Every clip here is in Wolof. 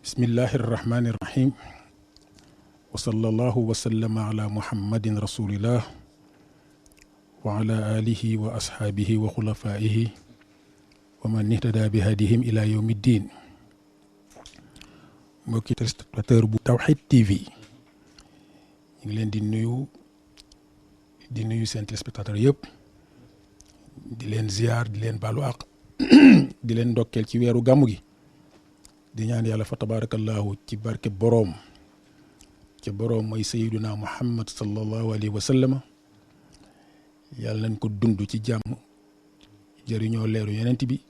bismillahi irrahmani irrahim wa sallallahu wa sallama ala muhammadin rasulillah wa ala alihi wa ashaabihi wa xulafaihi wa man ihtada bi hadihim ila yawmi ddin. mbokki téléspectateur bu Tawhid TV ñu ngi leen di nuyu seen téléspectateur yëpp di leen ziar di leen baalu àq di leen ndokkeel ci weeru gàmmu gi di ñaan yàlla fa tabarakallahu ci barke boroom ca boroom mooy sayyiduna muhammad sallallahu alayhi wa sallam yàlla nañ ko dund ci jàmm jëriñoo leeru yonent bi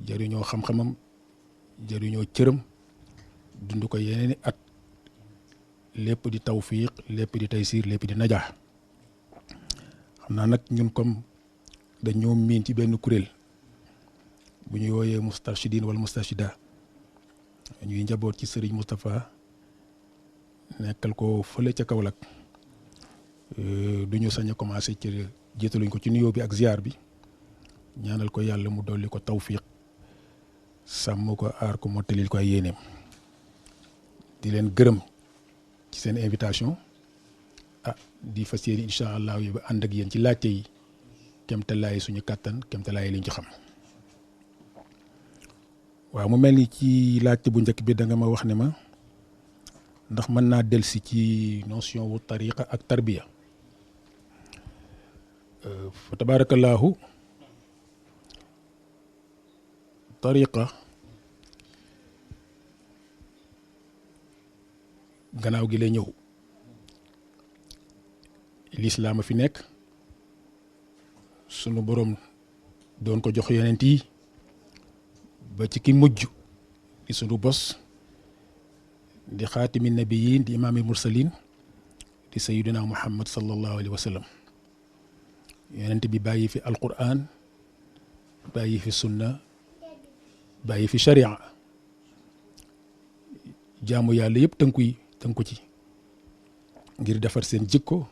jëriñoo xam-xamam jëriñoo cëram dund ko yeneeni at lépp di tawfiq lépp di taysiir lépp di najaax. xam naa nag ñun comme dañoo miin ci benn kuréel bu ñuy wooyee mustarshidin wala mustarshida ñuy njaboot ci Serigne Moustapha nekkal ko fële ca Kaolack du ñu sañ a commencé ci jiitaluñ ko ci nuyoo bi ak ziar bi ñaanal ko yàlla mu dolli ko tawfiq sàmm ko aar ko mottalil ko ay yéeneem di leen gërëm ci seen invitation di fas yéene incha allah yi ba ànd ak yéen ci laajte yi kemtalaay suñu kàttan kemtalaay liñ ci xam. waaw mu mel ni ci laajte bu njëkk bi da nga ma wax ne ma ndax mën naa delsi ci notion wu tariqa ak tarbiya. fa tabarakallahu tariqa gannaaw gi lay ñëw lislaam a fi nekk sunu boroom doon ko jox yonent yi ba ci ki mujj di sunu bos di xaatimi nabiyin di imaamil mursalin di sayyidina muhammad sallallahu alayhi wa sallam yonent bi bàyyi fi alquran bàyyi fi sunna bàyyi fi sharia jaamu yàlla yëpp tënku ci ngir defar seen jikko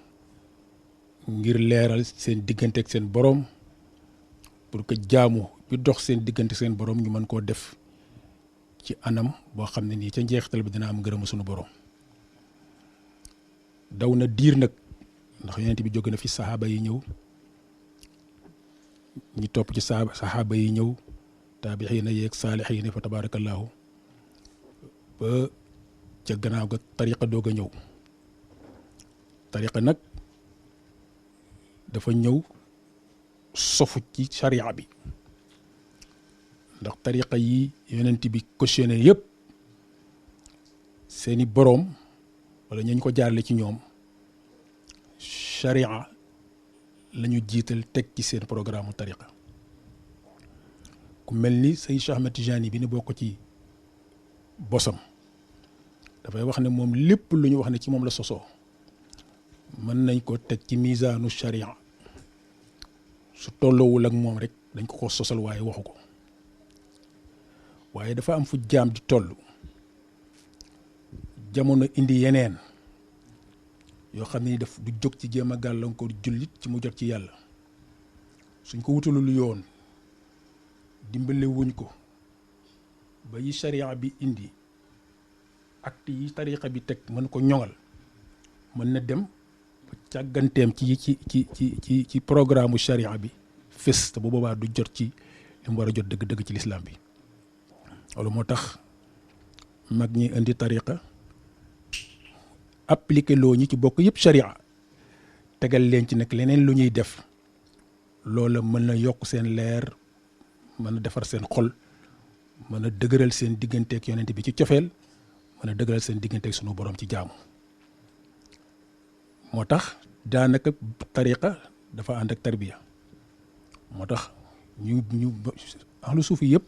ngir leeral seen diggante ak seen boroom pour que jaamu bi dox seen diggante seen boroom ñu mën koo def ci anam boo xam ne nii ca njeexital bi dina am ngërëmu sunu boroom. daw na diir nag ndax yonent bi jóge na fi saxaaba yi ñëw ñi topp ci saxaaba yi ñëw taabixiina yeeg saalixiina fa tabarakallahu ba ca gannaaw ga tariqa doog a ñëw. tariqa nag dafa ñëw sofu ci sharia bi ndax tariqa yi yonent bi cautionné yëpp seeni boroom wala ñu ko jaarale ci ñoom sharia la ñu jiital teg ci seen programme tariqa. ku mel ni say Cheikh Ahmed Tijani bi ne bokk ci bosam dafay wax ne moom lépp lu ñu wax ne ci moom la sosoo mën nañ ko teg ci misaanu sharia su tolloowul ak moom rek dañ ko sosal waaye waxu ko. waaye dafa am fu jaam di toll jamono indi yeneen yoo xam ne daf du jóg ci jéem a gàllankoor jullit ci mu jot ci yàlla suñ ko wutalul yoon dimbale wuñ ko ba yi sharia bi indi acte yi tariqa bi teg mën ko ñoŋal mën na dem ba càgganteem ci programme u sharia bi fés te bu boobaa du jot ci li mu war a jot dëgg-dëgg ci lislaam bi. loolu moo tax mag ñi indi tariqa appliqué loo ñi ci bokk yëpp sharia tegal leen ci nag leneen lu ñuy def loola mën na yokk seen leer mën a defar seen xol mën a dëgëral seen digganteeg yonent bi ci cofeel mën a dëgëral seen digganteeg sunu borom ci jaamu. moo tax daanaka tariqa dafa ànd ak tarbiya moo tax ñu ahlu suufi yëpp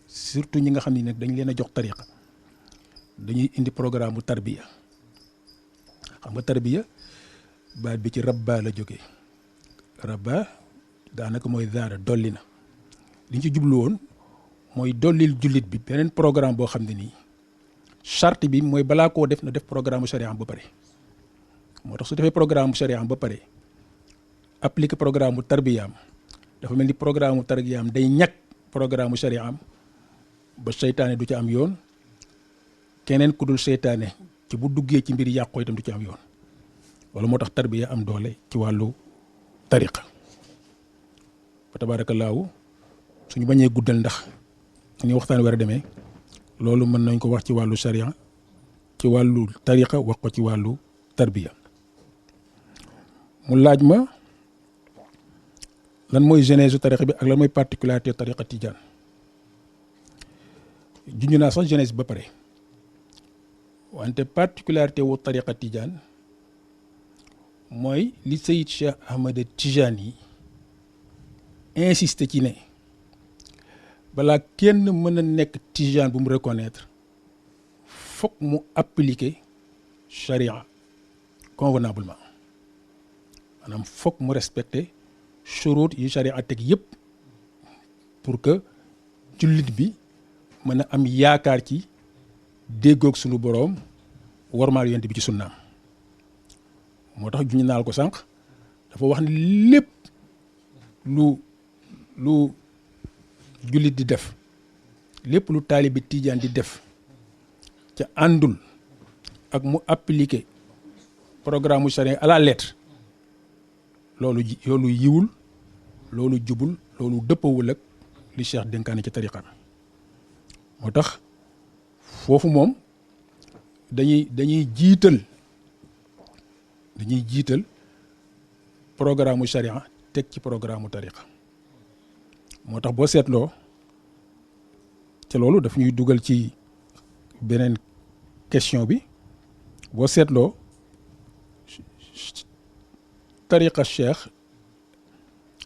surtout ñi nga xam ne nag dañ leen a jox tariqa dañuy indi programme bu tarbiya. xam nga tarbiya baat bi ci rabba la jógee rabba daanaka mooy daara dolli na li ñu ci jublu woon mooy dollil jullit bi beneen programme boo xam ne nii charte bi mooy balaa koo def na def programme sharia ba pare. moo tax su defee programme sharia ba pare appliquer programme bu tarbiyaam dafa mel ni programme bu tarbiyaam day ñàkk programme sharia am ba seytaane du ci am yoon keneen ku dul seytaane ci bu duggee ci mbir yàqoo itam du ci am yoon. wala moo tax tarbiya am doole ci wàllu tariqa fa tabaarakallaahu suñu bañee guddal ndax ni waxtaan war a demee loolu mën nañ ko wax ci wàllu sharia ci wàllu tariqa wax ko ci wàllu tarbiya. mu laaj ma lan mooy genèse tariqa bi ak lan mooy particularité tariqa tijaan. junj naa sax genèse ba pare wante particularité wu tariqa tijaan mooy li Seyid Cheikh Ahmed Tijani yi insisté ci ne balaa kenn mën a nekk tijaan bu mu reconnaître foog mu appliquer charia convenablement maanaam foog mu respecter churut yi charia teg yëpp pour que jullit bi mën a am yaakaar ci déggoog sunu boroom warmaal yonent bi ci sunnaam. moo tax juñu naal ko sànq dafa wax ne lépp lu jullit di def lépp lu taalibi tijaan di def ca àndul ak mu appliquer programme charia à la lettre loolu yiwul loolu jubul loolu dëppawul ak li Cheikh dénkaane ci tariqa moo tax foofu moom dañuy jiital programme charia teg ci programme tariqa moo tax boo seetloo te loolu daf ñuy dugal ci beneen question bi boo seetloo tariqa cheikh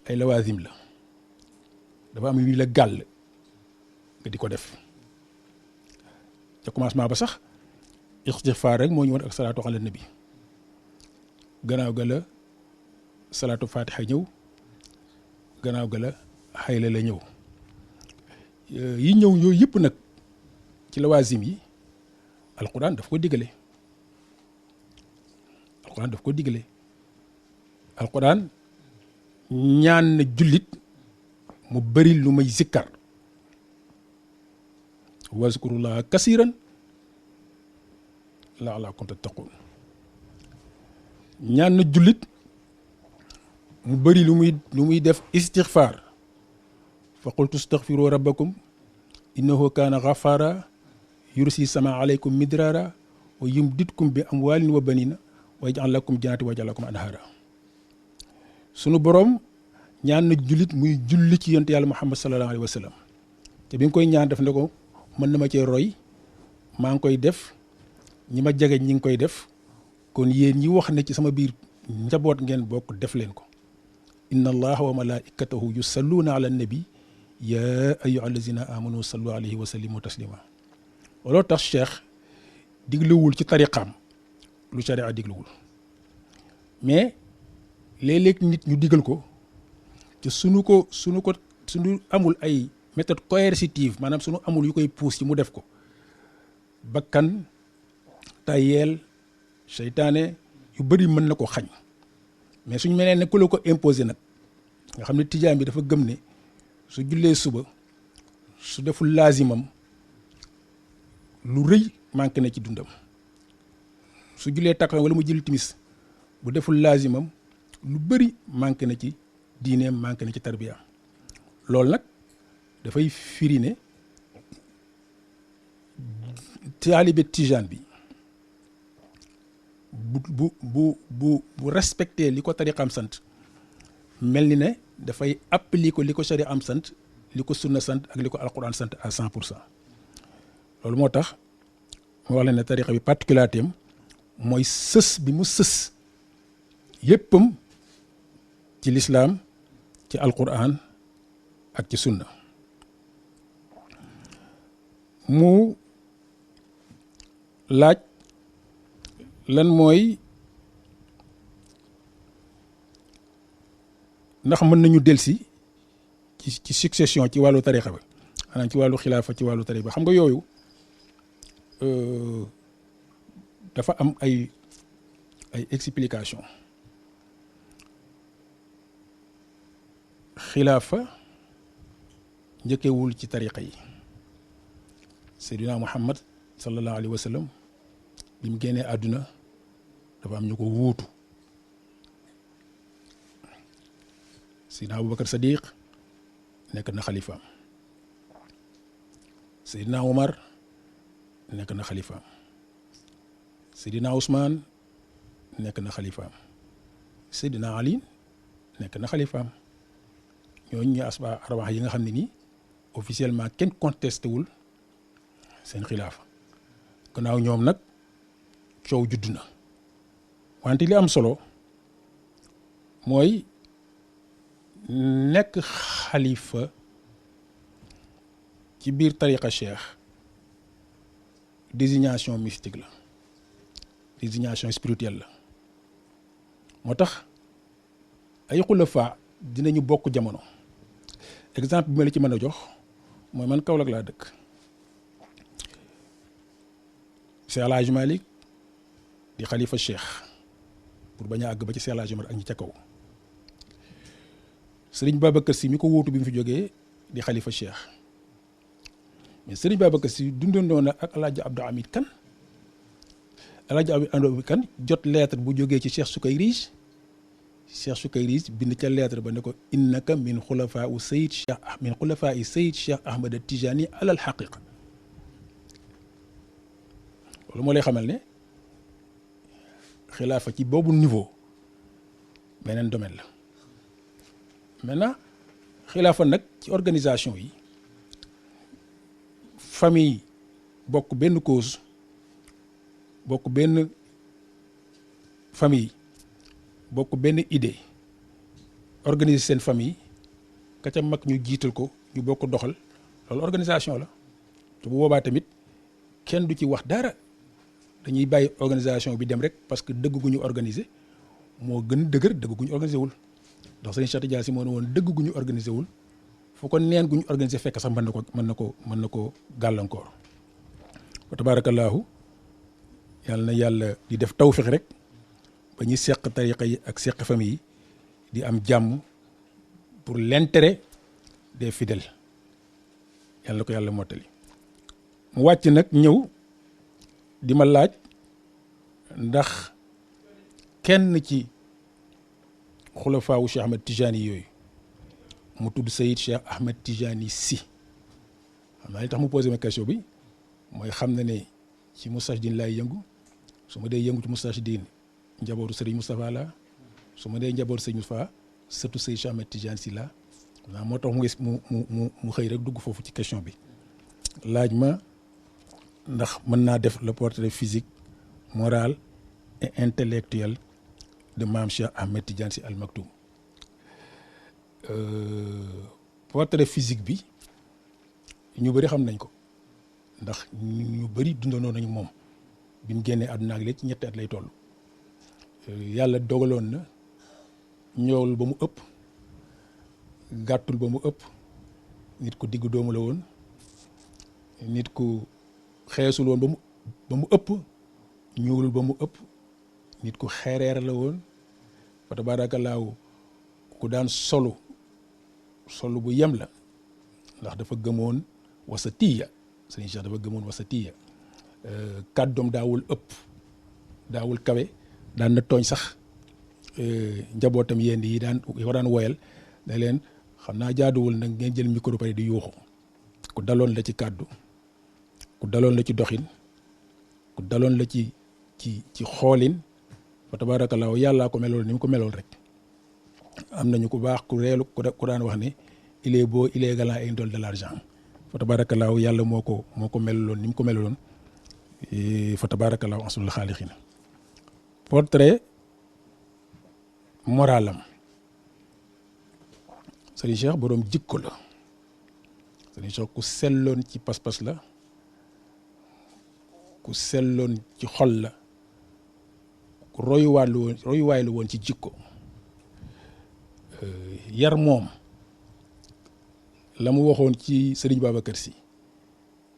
ay lawazim la dafa am yu la gàll nga di ko def ca commencement ba sax istixfaar rek moo ñu woon ak salaatu ala nabi gannaaw ga la salaatu fatiha ñëw gannaaw ga la xayla la ñëw yi ñëw yooyu yëpp nag ci lawazim yi alquran daf ko digale alquran ñaan na jullit mu bëri lu may zikkar wazkurullaha kasiran la'allakum tattaqun ñaan na jullit mu bëri lu muy def istixfaar fa qultu astaghfiru rabbakum innahu kaana ghaffara yursi sama alaykum midrara wa yumditkum bi amwalin wa banina wa yaj'al lakum jannati wa yaj'al lakum anhara sunu borom ñaan na jullit muy julli ci yonent yàlla Muhammad sallallahu alayhi wa sallam te bi nga koy ñaan def ne ko mën na ma cee roy maa ngi koy def ñi ma jege ñi ngi koy def kon yéen ñi wax ne ci sama biir njaboot ngeen bokk def leen ko inna allaha wa malaikatahu yusalluuna ala nabi ya ayyuha allazina amanu sallu alayhi wa sallimu taslima looloo tax cheikh diglewul ci tariqaam lu sharia diglewul mais léeg-léeg nit ñu digal ko te suñu amul ay méthode coercitive maanaam suñu amul yu koy pousse ci mu def ko bakkan tayeel seytaane yu bëri mën na ko xañ mais suñ mel ne ku la ko imposé nag nga xam ne tijaan bi dafa gëm ne su jullee suba su deful laazimam lu rëy manqué na ci dundam su jullee takkusaan wala mu jël timis bu deful laazimam lu bëri manqué na ci diineem manqué na ci tarbiyaam loolu nag dafay firi ne taalibe tijaan bi bu respecté li ko tariqam sant mel ni ne dafay appliquer li ko sharia am sant li ko sunna sant ak li ko alquran sant à 100%. loolu moo tax moo wax leen ne tariqa bi particularité am mooy sës bi mu sës yéppam ci lislaam ci alquran ak ci sunna mu laaj lan mooy ndax mën nañu delsi ci succession ci wàllu tarixa ba maanaam ci wàllu xilaafa ci wàllu tarixa ba xam nga yooyu dafa am ay explication xilaafa njëkkewul ci tarixa yi Seydina Muhammad sallallahu alayhi wa sallam bi mu génnee àdduna dafa am ñu ko wuutu Seydina Aboubacar Sadiq nekk na xalifaam Seydina Omar nekk na xalifaam Seydina Ousmane nekk na xalifaam Seydina Ali nekk na xalifaam ñooñu ñu asba arwaax yi nga xam ne nii officiellement kenn contesté wul seen xilaafa gannaaw ñoom nag coow judd na wante li am solo mooy nekk xalifa ci biir tariqa cheikh désignation mystique la désignation spirituelle la moo tax ay xulafa dinañu bokk jamono exemple bi ma la ci mën a jox mooy man Kaolack laa dëkk Cheikh El Hadj Malick di xalifa cheikh pour bañ a àgg ba ci Cheikh El Hadj Omar ak ñi ca kaw Serigne Babacar Sy mi ko wóotu bi mu fi jógee di xalifa cheikh mais Serigne Babacar Sy dundoon na ak El Hadj Abdou Hamid Kane El Hadj Abdou Hamid Kane jot lettre bu jógee ci Cheikh Soukayrij bind ca lettre ba ne ko innaka min xulafaa u Sayid Cheikh min xulafaa i Sayid Cheikh Ahmed Tijani alal xaqiqa loolu moo lay xamal ne xilaafa ci boobu niveau beneen domaine la maintenant xilaafa nag ci organisation yi famille bokk benn cause bokk benn famille bokk benn idée organiser seen famille ka ca mag ñu jiital ko ñu bokk doxal loolu organisation la te bu boobaa tamit kenn du ci wax dara dañuy bàyyi organisation bi dem rek parce que dëgg gu ñu organiser moo gën dëgër dëgg gu ñu organiser wul ndax Serigne Cheikh Tidiane Sy moo ne woon dëgg gu ñu organiser wul fu ko neen gu ñu organiser fekk sax mën na ko gàllankoor wa tabaarakallaahu yàlla na yàlla di def tawfiq rek ba ñuy seq tariqa yi ak seq famille yi di am jàmm pour l'intérêt des fidèles yàlla ko yàlla mottali mu wàcc nag ñëw di ma laaj ndax kenn ci xulafaawu Cheikh Ahmed Tijani yooyu mu tudd Sayid Cheikh Ahmed Tijani Sy xam naa li tax mu posé ma question bi mooy xam na ne ci Moustarchidine laay yëngu su ma dee yëngu ci Moustarchidine njabootu Serigne Moustapha la su ma dee njabootu Serigne Moustapha surtout Sayid Cheikh Ahmed Tijani Sy la waaw moo tax mu xëy rek dugg foofu ci question bi laaj ma ndax mën naa def le portrait physique moral et intellectuel de Mame Cheikh Ahmed Tidiane Sy Al Maktoum portrait physique bi ñu bëri xam nañ ko ndax ñu bëri dundandoo nañu moom bi mu génnee àdduna ak léegi ci ñetti at lay toll yàlla dogaloon na ñool ba mu ëpp gàttul ba mu ëpp nit ku diggu doomu la woon nit ku xeesul woon ba mu ëpp ñuulul ba mu ëpp nit ku xeereer la woon fa tabaarakallaahu ku daan solu bu yem la ndax dafa gëmoon wasatiya sëñ Cheikh dafa gëmoon wasatiya kàddoom daawul ëpp daawul kawe daan na tooñ sax njabootam yenn yi daan woyal ne leen xam naa jaaduwul nag ngeen jël micro pare di yuuxu ku daloon la ci kàddu ku daloon la ci doxin ku daloon la ci xoolin fa tabaarakallaahu yàllaa ko meloon ni mu ko meloon rek am nañu ku baax ku reelu ku daan wax ne il est beau il est galant et il donne de l'argent fa tabaarakallaahu yàlla moo ko meloon ni mu ko meloon fa tabaarakallaahu ahsanul xaaliqiin portrait moralam Serigne Cheikh boroom jikko la Serigne Cheikh ku selloon ci pas-pas la ku selloon ci xol la ku royuwaay la woon ci jikko yar moom la mu waxoon ci Serigne Babacar Sy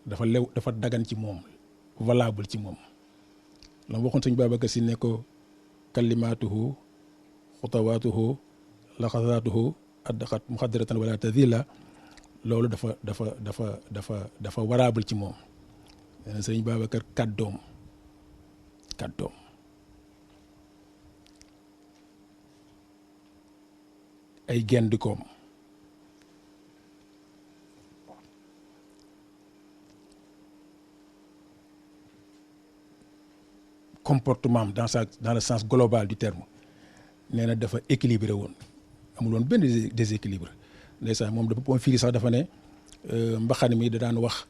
dafa dagan ci moom valable ci moom la mu waxoon Serigne Babacar Sy ne ko kalimaatuhu xutawaatuhu laxasaatuhu addaqat muxadaratan wala tadila loolu dafa valable ci moom nee na sëriñ Babacar kàddoom ay gendikoom comportement dans le sens global du terme nee na dafa équilibré woon amul woon benn déséquilibre ndeysaan moom dafa poon firi sax dafa ne mbaxane mi da daan wax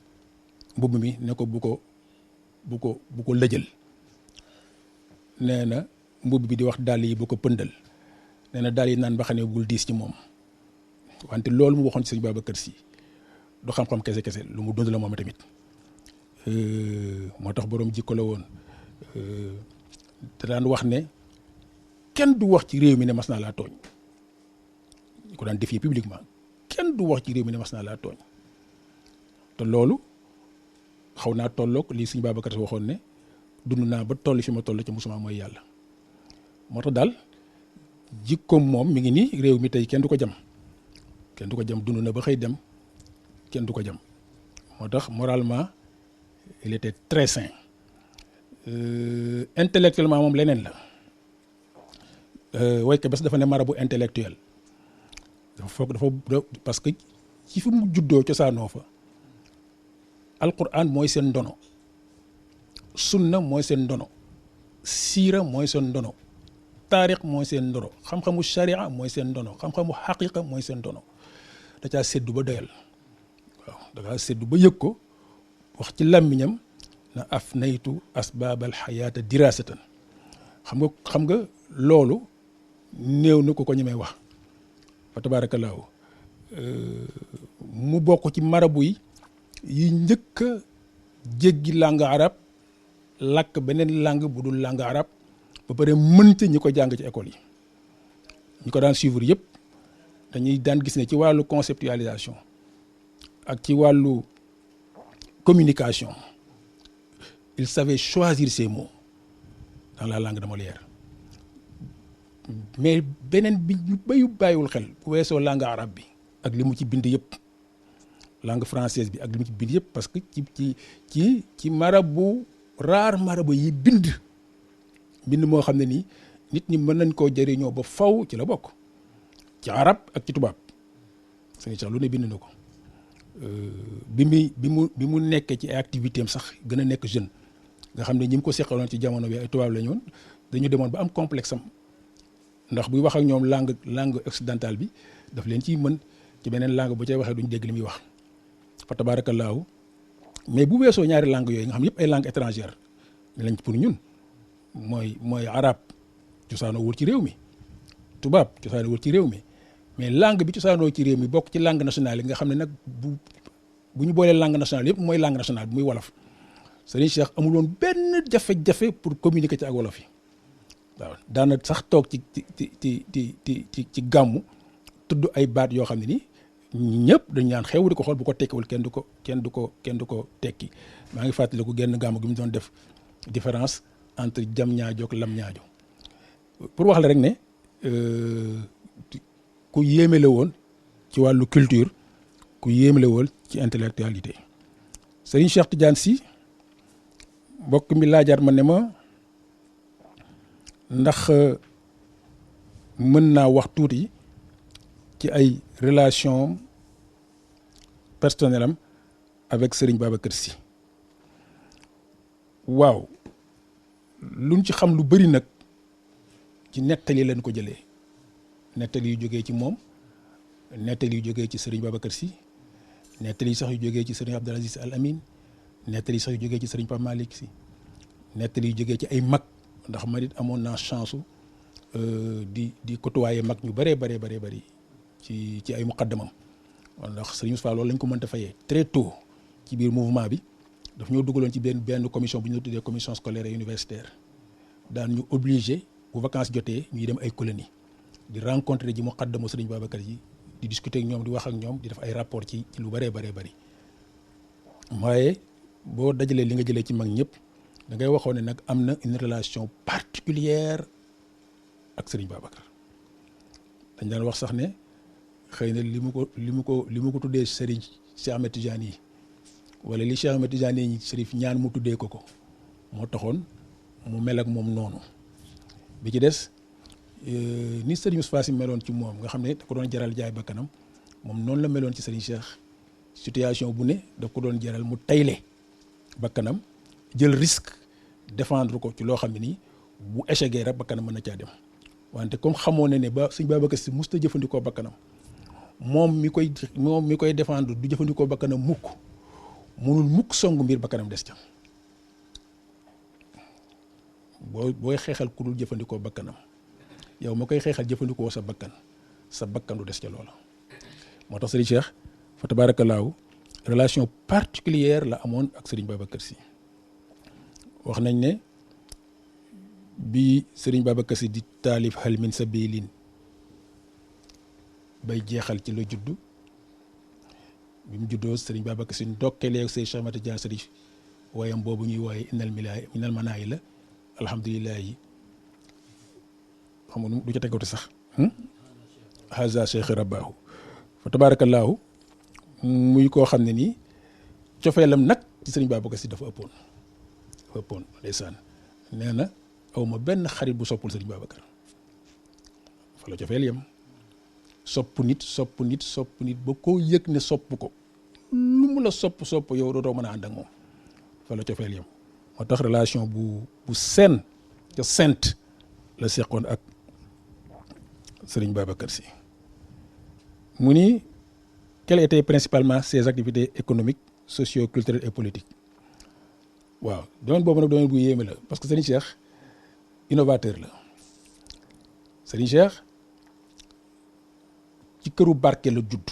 mbubb mi ne ko bu ko lëjal nee na mbubb bi di wax dàll yi bu ko pëndal nee na dàll yi naan mbaxane bul diis ci moom wante loolu mu waxoon ci sëñ Babacar Sy du xam-xam kese lu mu dund la moom tamit moo tax boroom jikko la woon da daan wax ne kenn du wax ci réew mi ne mas naa laa tooñ ñu ko daan défier publiquement kenn du wax ci réew mi ne mas naa laa tooñ te loolu xaw naa tolloog lii sëñ Babacar Sy waxoon ne dund naa ba toll fi ma toll ci musuma mooy yàlla moo tax daal jikkoom moom mi ngi nii réew mi tey kenn du ko jam dund na ba xëy dem kenn du ko jam moo tax moralement il était très sain intellectuellement moom leneen la waykat bés dafa ne marabu intellectuel dafa parce que ci fi mu juddoo cosaanoo fa alquran mooy seen ndono sunna mooy seen ndono siira mooy seen ndono taarix mooy seen ndono xam-xamu sharia mooy seen ndono xam-xamu xaqiqa mooy seen ndono da caa séddu ba doyal waaw da caa séddu ba yëg ko wax ci làmmiñam na afnaytu asbaabal xayaata dirasatan xam nga loolu néew na ko ñemee wax fa tabaarakallaahu mu bokk ci marabu yi njëkk a jéggi langue arab làkk beneen langue bu dul langue arab ba pare mënte ñi ko jàng ci école yi ñi ko daan suivre yëpp dañuy daan gis ne ci wàllu conceptualisation ak ci wàllu communication il savait choisir ses mots dans la langue de Molière mais beneen bi ñu bàyyiwul xel bu weesoo langue arabe bi ak li mu ci bind yëpp langue française bi ak li mu ci bind yëpp parce que ci marabu rare marabu yi bind moo xam ne nii nit ñi mën nañ koo jëriñoo ba faw ci la bokk ci arab ak ci tubaab sëñ Cheikh lu ne bind na ko bi mu nekkee ci ay activité am sax gën a nekk jeune nga xam ne ñi mu ko seqaloon ci jamono bi ay tubaab la ñoon dañu demoon ba am complexe am ndax buy wax ak ñoom langue occidentale bi daf leen ciy mën ci beneen langue bu cay waxee duñ dégg li muy wax fa tabaarakallaahu mais bu weesoo ñaari langue yooyu nga xam yëpp ay langue étrangère lañ pour ñun mooy arab cosaanoo wul ci réew mi tubaab cosaanoo wul ci réew mi mais langue bi cosaanoo ci réew mi bokk ci langue nationale yi nga xam ne nag bu ñu boolee langue nationale yëpp mooy langue nationale bi muy wolof Serigne Cheikh amul woon benn jafe-jafe pour communiquer ci ak wolof yi waaw daana sax toog ci gàmmu tudd ay baat yoo xam ne ni ñëpp dañu naan xew di ko xool bu ko tekkiwul kenn du ko tekki maa ngi fàttaliku genn gàmmu gi mu doon def différence entre jam ñaajo ak lam ñaajo pour wax la rek ne ku yéeme la woon ci wàllu culture ku yéeme la woon ci intellectualité Serigne Cheikh Tidiane Sy mbokk mi laajaat ma ne ma ndax mën naa wax tuuti ci ay relation personnelle am avec Serigne Babacar Sy waaw luñ ci xam lu bari nag ci nettali lañ ko jëlee nettali yu jógee ci moom nettali yu jógee ci Serigne Babacar Sy nettali sax yu jógee ci Serigne Abdoul Aziz Al Amin nettali sax yu jógee ci Serigne Pape Malick Sy nettali yu jógee ci ay mag ndax man it amoon naa chance di côtoyer mag ñu bëree bëri ci ay muqaddamam ndax Serigne Moustapha loolu lañ ko mënta fayee très tôt ci biir mouvement bi daf ñoo dugaloon ci benn commission bu ñu tuddee commission scolaire et universitaire daan ñu obligé bu vacances jotee ñuy dem ay colonie di rencontrer ji muqaddamu Serigne Babacar yi di discuter ak ñoom di wax ak ñoom di def ay rapport ci lu bëree bëri waaye boo dajalee li nga jëlee ci mag ñëpp da ngay waxoon ne nag am na une relation particulière ak Serigne Babacar dañ daan wax sax ne xëy na li mu ko tuddee Serigne Cheikh Ahmed Tidiane yi wala li Cheikh Ahmed Tidiane Chérif ñaan mu tuddee ko moo taxoon mu mel ak moom noonu. bi ci des ni Serigne Moustapha Sy meloon ci moom nga xam ne da ko doon jaral jaay bakkanam moom noonu la meloon ci Serigne Cheikh situation bu ne da ko doon jaral mu tayle bakkanam jël risque défendre ko ci loo xam ne nii bu échecgee rek bakkanam mën na caa dem wante comme xamoo ne ba Serigne Babacar Sy musta jëfandikoo bakkanam moom mi koy défendre du jëfandikoo bakkanam mukk mënul mukk songu mbir bakkanam des ca booy xeexal ku dul jëfandikoo bakkanam yow ma koy xeexal jëfandikoo sa bakkan du des ca loola. moo tax Serigne Cheikh fa tabaarakallaahu relation particulière la amoon ak Serigne Babacar Sy wax nañ ne bi Serigne Babacar Sy di taalif hal min sabilin bay jeexal ci la juddu bi mu juddoo Serigne Babacar Sy ndokkelee say Cheikh Ahmed Tidiane Chérif wayam boobu ñuy wooye innal manaayi la alhamdulilah yi xam nga du ca teggatu sax haza cheikh rabbaahu fa tabaarakallaahu muy koo xam ne nii cofeelam nag ci Serigne Babacar Sy dafa ëppoon ndeysaan nee na aw ma benn xarit bu soppul Serigne Babacar fa la cofeel yam sopp nit ba koo yëg ne sopp ko lu mu la sopp yow dootoo mën a ànd ak moom fa la cofeel yam moo tax relation bu seen te sainte la seqoon ak Serigne Babacar Sy mu ni quelles étaient principalement ses activités économiques socio-culturelles et politiques waaw domaine boobu nag domaine bu yéeme la parce que Serigne Cheikh innovateur la Serigne Cheikh ci këru barke la judd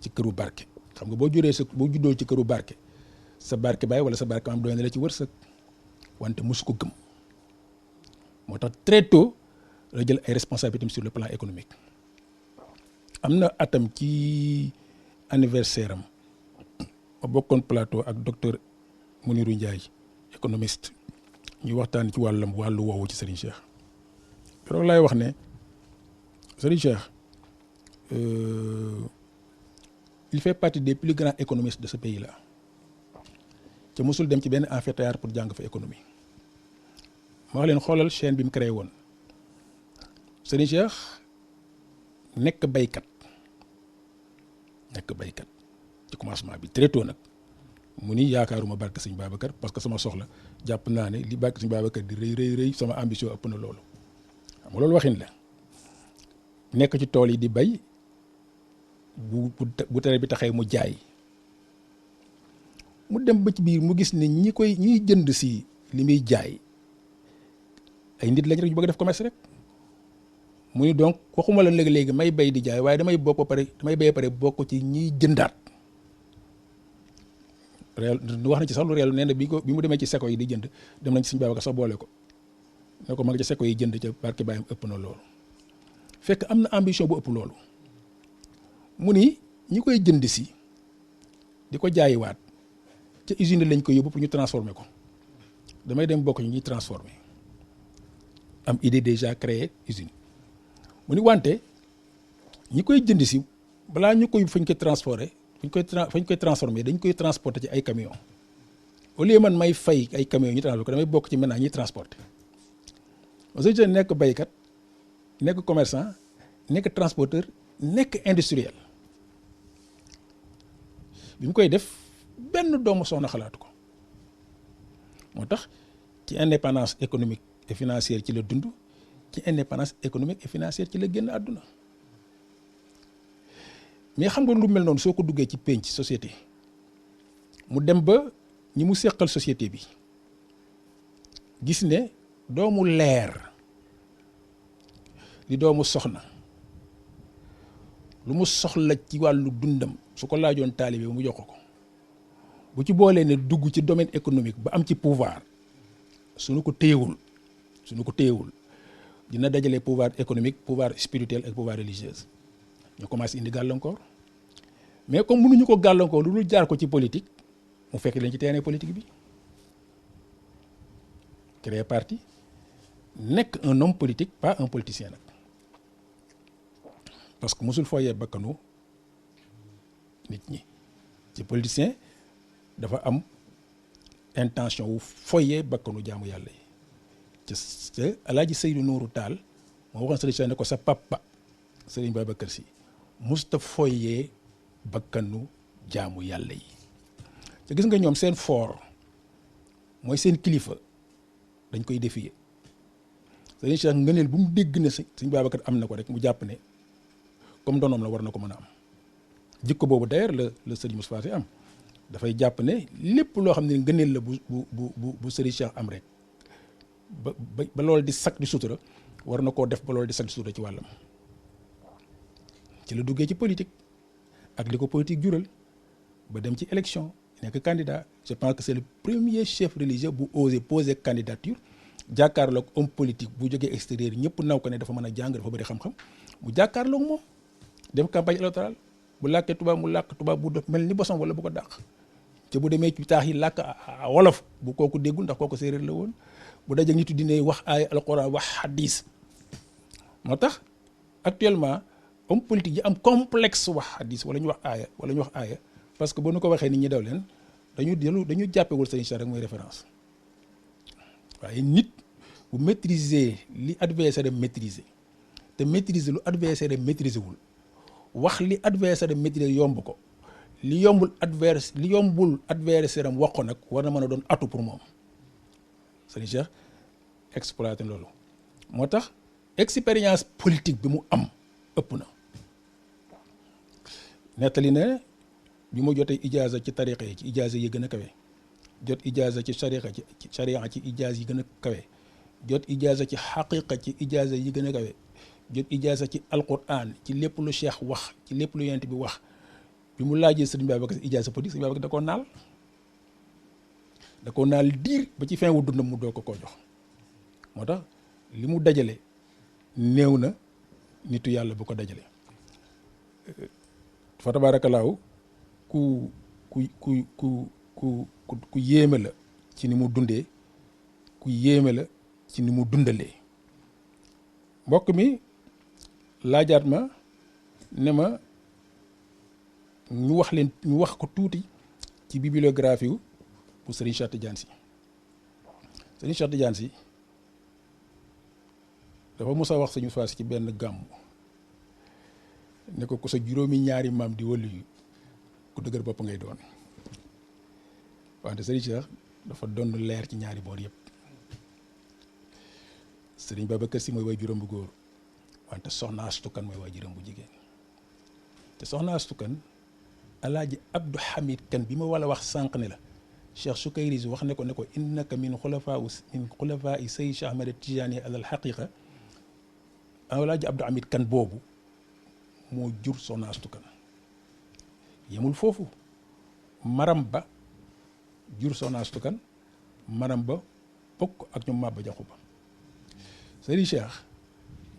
ci këru barke xam nga boo juddoo ci këru barke sa barke baay wala sa barke am doy na la ci wërsëg wante mosu ko gëm moo tax très tôt la jël ay responsabilités sur le plan économique am na atam ci anniversaire am ma bokkoon plateau ak docteur Mounirou Ndiaye économiste ñu waxtaan ci wàllu woowu ci Serigne Cheikh loolu laay wax ne Serigne Cheikh il fait partie des plus grands économistes de ce pays là te mosul dem ci benn amphithéâtre pour jàng fa économie ma wax leen xoolal chaîne bi mu créé woon Serigne Cheikh nekk baykat ci commencement bi très tôt nag mu ni yaakaaruma barke Sëñ Babacar parce que sama soxla jàpp naa ne li barke Sëñ Babacar di rëy sama ambition ëpp na loolu xam nga loolu waxin la nekk ci tool yi di bay bu tere bi taxee mu jaay mu dem ba ci biir mu gis ne ñiy jënd si li muy jaay ay nit lañ rek ñu bëgg def commerce rek mu ni donc waxuma la léegi may bay di jaay waaye damay bay pare bokk ci ñiy jëndaat réel wax na ci sax lu réel nee na bi mu demee ci seko yi di jënd dem nañ ci Sëñ Babacar sax boole ko ne ko ma nga ci seko yi jënd ca barke bàyyam ëpp na loolu fekk am na ambition bu ëpp loolu mu ni ñi koy jënd si di ko jaayiwaat ca usine lañ ko yóbbu pour ñu transformer ko damay dem bokk ñu ñuy transformer am idée déjà créé usine mu ni wante ñi koy jënd si balaa ñu koy fañ koy transformer dañ koy transporter ci ay camion au lieu man may fay ay camions ñu transporter ko damay bokk ci maintenant ñuy transporter parce que nekk baykat nekk commerçant nekk transporteur nekk industriel bi mu koy def benn doomu soxna xalaatu ko moo tax ci indépendance économique et financière ci la dund ci indépendance économique et financière ci la génn àdduna mais xam nga lu mel noonu soo ko duggee ci penc société mu dem ba ñi mu seqal société bi gis ne doomu leer di doomu soxna lu mu soxla ci wàllu dundam su ko laajoon taalibe mu jox ko bu ci boolee ne dugg ci domaine économique ba am ci pouvoir suñu ko téyewul dina dajale pouvoir économique pouvoir spirituel ak pouvoir religieuse ñu commencé indi gàllankoor mais comme mënuñu ko gàllankoor lu dul jaar ko ci politique mu fekk leen ci terrain politique bi créer parti nekk un homme politique pas un politicien nag parce que mosul fooyee bakkanu nit ñi ci politicien dafa am intention wu foyee bakkanu jaamu yàlla yi ca Alaaji Seydou Nourou Tall moo waxoon sëriñ Cheikh ne ko sa papa sëriñ Babacar Sy musta foyee bakkanu jaamu yàlla yi te gis nga ñoom seen fort mooy seen kilifa dañ koy défier sëriñ Cheikh ngëneel bu mu dégg ne sëriñ Babacar am na ko rek mu jàpp ne comme donoom la war na ko mën a am jikko boobu d'ailleurs la sëriñ Moustapha Sy am dafay jàpp ne lépp loo xam ne ngëneel la bu sëriñ Cheikh am rek ba loolu di sakk di sutura war na koo def ba loolu di sakk di sutura ci wàllam ci la duggee ci politique ak li ko politique jural ba dem ci élection nekk candidat. Je pense que c'est le premier chef religieux bu osé poser candidature jàkkaarloog homme politique bu jógee extérieur ñëpp naw ko ne dafa mën a jàng dafa bëri xam-xam mu jàkkaarloog moom def campagne électorale bu làkkee tubaab mu làkk tubaab bu def mel ni bosom wala bu ko dàq te bu demee ci taax yi làkk wolof bu kooku déggul ndax kooku séeréer la woon bu dajee nitu dine wax aaya alquran wax hadis. moo tax actuellement homme politique yi am complexe wax hadis wala ñu wax aaya parce que bu nu ko waxee nit ñi daw leen dañu jàppewul sëriñ Cheikh rek mooy référence waaye nit bu maîtriser li adversaire am maîtriser te maîtriser lu adversaire am maîtriser wul wax li adversaire am maîtriser yomb ko li yombul adversaire am wax ko nag war na mën a doon atu pour moom sëriñ Cheikh exploité loolu moo tax expérience politique bi mu am ëpp na nettali ne bi mu jotee ijaaza ci tariqa yi ci ijaaza yi gën a kawe jot ijaaza ci sharia ci ijaaza yi gën a kawe jot ijaaza ci xaqiqa ci ijaaza yi gën a kawe jot ijaaza ci alquran ci lépp lu cheikh wax ci lépp lu yonent bi wax bi mu laajee sëriñ Babacar si ijaaza politique sëriñ Babacar da koo naal diir ba ci fin wu dundam mu doo ko koo jox moo tax li mu dajale néew na nitu yàlla bu ko dajale fa tabaarakallaahu ku yéeme la ci ni mu dundee ku yéeme la ci ni mu dundalee mbokk mi laajaat ma ne ma ñu wax ko tuuti ci bibliographie wu bu Serigne Cheikh Tidiane Sy Serigne Cheikh Tidiane Sy dafa mos a wax suñu faas ci benn gàmm ne ko sa juróomi ñaari maam di wëllu yu ku dëgër bopp ngay doon wante Serigne Cheikh dafa doon leer ci ñaari boor yëpp Serigne Babacar Sy mooy way juróom bu góor wante soxna Astu Kan mooy way juróom bu jigéen te soxna Astu Kan alaaji Abdou Hamid Kan bi ma wala wax sànq ne la Cheikh Sukayri wax ne ko innaka min xulafaa i say Cheikh Ahmed Tidiane alal xaqiqa alaaji Abdou Hamid Kan boobu moo jur soxna Astu Kan yemul foofu maram ba jur soxna Astu Kan maram ba bokk ak ñoom Maba Jaxu Ba Serigne Cheikh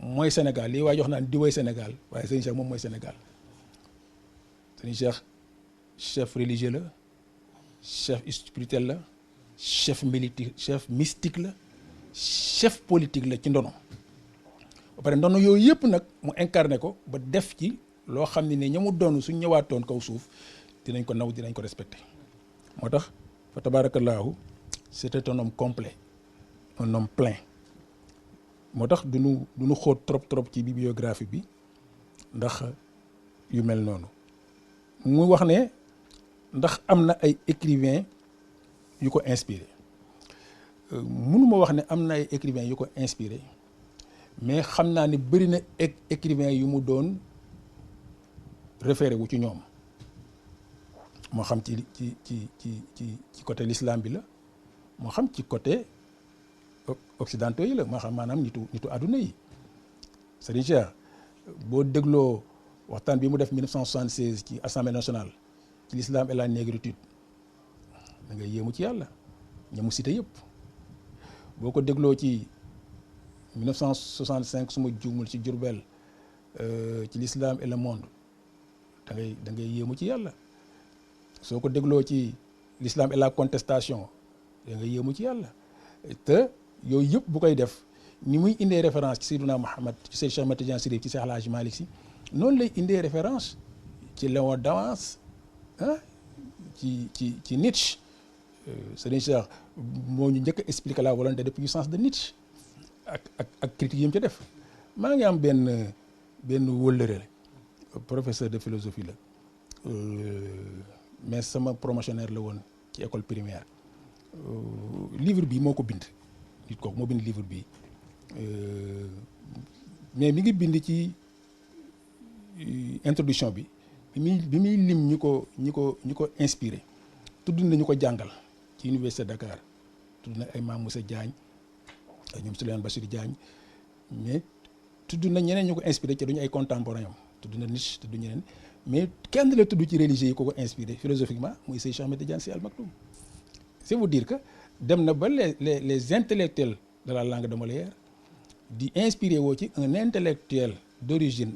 mooy Sénégal lii waaye jox naan di woy Sénégal waaye Serigne Cheikh moom mooy Sénégal Serigne Cheikh chef religieux la chef spirituel la chef militaire chef mystique la chef politique la ci ndono ba pare ndono yooyu yëpp nag mu incarné ko ba def ci loo xam ne ña mu doon suñ ñëwaatoon kaw suuf dinañ ko naw dinañ ko respecté moo tax fa tabaarakallaahu c'était un homme complet un homme plein moo tax duñu xóot trop ci bibliographie bi ndax yu mel noonu mu wax ne ndax am na ay écrivains yu ko inspiré mënuma wax ne am na ay écrivains yu ko inspiré mais xam naa ne bëri na écrivains yu mu doon référé wu ci ñoom moo xam ci côté l'islam bi la moo xam ci côté occidentaux yi la moo xam maanaam nitu àdduna yi Serigne Cheikh boo dégloo waxtaan bi mu def 1976 ci assemblée nationale ci l'islam et la négritude da ngay yéemu ci yàlla ña mu cité yëpp boo ko dégloo ci 1965 su ma juumul ci Diourbel ci l'islam et le monde da ngay yéemu ci yàlla soo ko dégloo ci l'islam et la contestation da ngay yéemu ci yàlla te yooyu yëpp bu koy def ni muy indee référence ci Seydina Muhammad ci Cheikh Ahmed Tidiane Chérif ci Cheikh El Hadji Malick Sy noonu lay indee référence ci Léon Damas ah ci Nietzsche. Serigne Cheikh moo ñu njëkk a expliquer la volonté de puissance de Nietzsche ak critique yi mu ci def. maa ngi am benn wëllëre professeur de philosophie la mais sama promotionnaire la woon ci école primaire livre bi moo ko bind nit kooku moo bind livre bi mais mi ngi bind ci introduction bi muy lim ñi ko inspiré tudd na ñu ko jàngal ci université Dakar tudd na ay Mame Moussa Diagne ay ñoom Souleymane Bassirou Diagne mais tudd na ñeneen ñu ko inspiré ci duñu ay contemporain am tudd na Nietzsche tudd ñeneen mais kenn la tudd ci religieux yi ko inspiré philosophiquement muy Cheikh Ahmed Tidiane Sy Al Maktoum. c'est vous dire que dem na ba les intellectuels de la langue de Molière di inspiré woo ci un intellectuel d'origine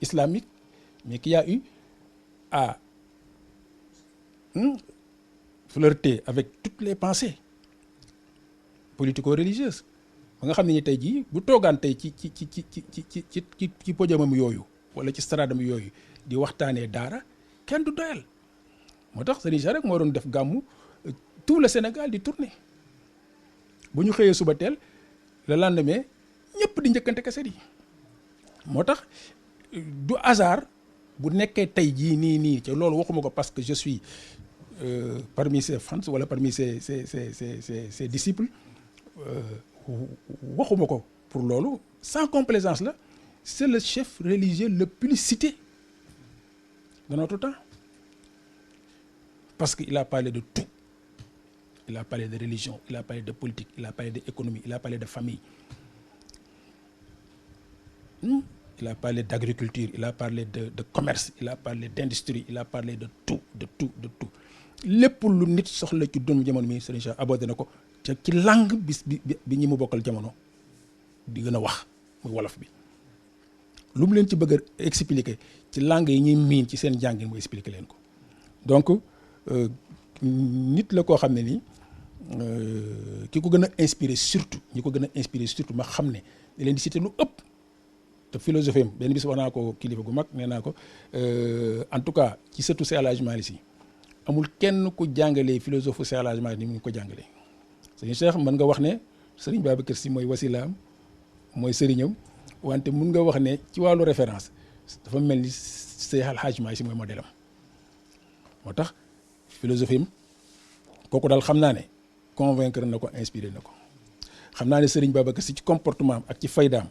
islamique mais qui a eu à flirter avec toutes les pensées politico-religieuses ba nga xam ne ni tey jii bu toogaan tey ci podiumam yooyu wala ci stradam yooyu di waxtaanee daara kenn du doyal moo tax Serigne Cheikh rek moo doon def gàmmu tout le Sénégal di tourner bu ñu xëyee suba teel le lendemain ñëpp di njëkkante kaset yi moo tax du hasard bu nekkee tey jii nii te loolu waxuma ko parce que je suis parmi ses fans wala parmi ses disciples waxuma ko pour loolu sans complaisance la c'est le chef religieux le plus cité de notre temps parce qu'il a parlé de tout. Il a parlé de religion, il a parlé de politique, il a parlé d'économie, il a parlé de famille. Il a parlé d'agriculture, il a parlé de commerce, il a parlé d'industrie, il a parlé de tout. lépp lu nit soxla ci doomu jamono mi Serigne Cheikh abordé na ko ca ci langue bi ñi mu bokkal jamono di gën a wax muy wolof bi. lu mu leen ci bëgg a expliquer ci langue yi ñuy miin ci seen jàngin mu expliquer leen ko donc nit la koo xam ne nii ki ko gën a inspiré surtout ñi ko gën a inspiré surtout ma xam ne da leen di citer lu ëpp te philosophie am benn bis wax naa ko kilifa gu mag nee naa ko en tout cas ci sëtu Seydi El Hadji Malick Sy amul kenn ku jàngalee philosophe Seydi El Hadji Malick ni mu ngi ko jàngalee. Sëriñ Cheikh mën nga wax ne Sëriñ Babacar Sy mooy wasilaam mooy sëriñam wante mun nga wax ne ci wàllu référence dafa mel ni Seydi El Hadji Malick Sy mooy modèle am moo tax philosophie am kooku daal xam naa ne convaincre na ko inspiré na ko xam naa ne Sëriñ Babacar Sy ci comportement am ak ci faydaam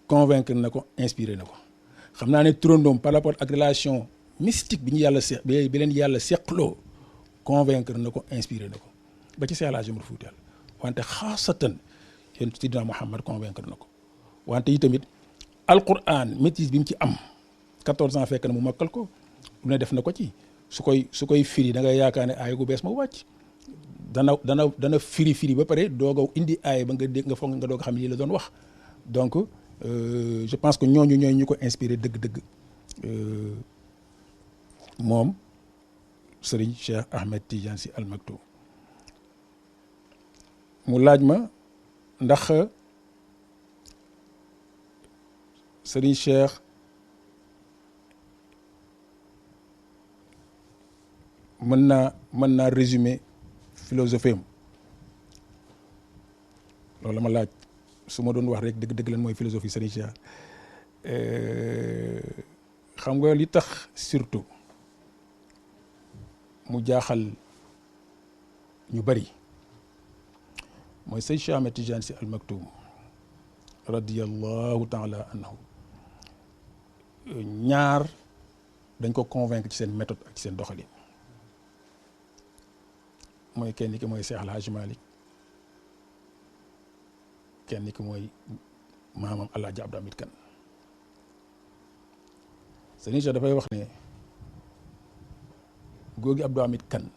convaincre na ko inspiré na ko xam naa ne turandoom par rapport ak relation mystique bi ñu yàlla seq bi leen yàlla seqloo convaincre na ko inspiré na ko ba ci Seydi El Hadji Omar Fouti Tall wante xaasatan yéen Sidina Muhammad convaincre na ko wante yi tamit alquran maîtrise bi mu ci am 14 ans fekk na mu makkal ko lu ne def na ko ci su koy firi da ngay yaakaar ne aaya gu bees ma wàcc dana firi ba pare doog a indi aaya ba nga dégg nga foog nga doog a xam ne lii la doon wax donc je pense que ñooñu ñooy ñu ko inspiré dëgg-dëgg moom Serigne Cheikh Ahmed Tidiane Sy Al Maktoum mu laaj ma ndax Serigne Cheikh mën naa résumer philosophie am loolu la ma laaj su ma doon wax rek dëgg-dëgg lan mooy philosophie Serigne Cheikh xam nga li tax surtout mu jaaxal ñu bari mooy Seydi Cheikh Ahmed Tidiane Sy Al Maktoum radiyallahu taala anhu ñaar dañ ko convaincre ci seen méthode ak ci seen doxalin mooy kenn ki mooy Cheikh El Hadji Malick kenn ki mooy maamam El Hadji Abdou Hamid Kane Serigne Cheikh dafay wax ne góor gi Abdou Hamid Kane